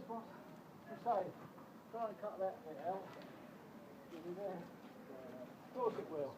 what you say. Try and cut that bit out. Of course it will.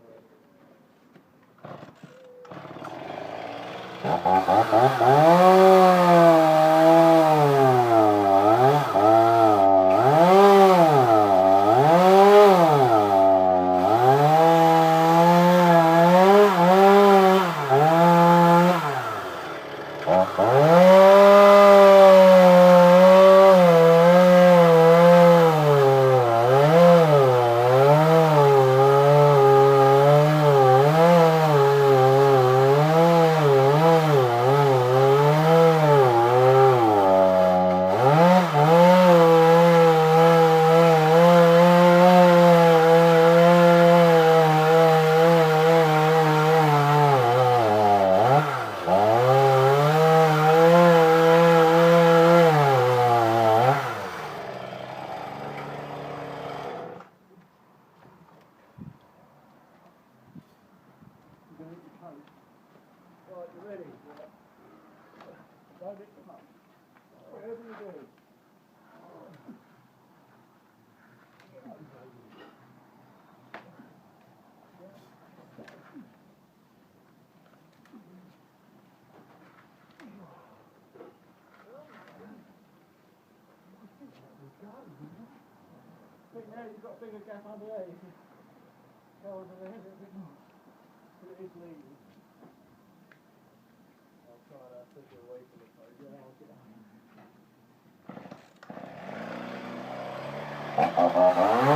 Right, you ready? Don't hit the muck. Whatever you do. I think now you've got a bigger gap under there. You can go under there a bit more. But it is leading. I'll try that, push it away from the phone. Yeah, I'll get out.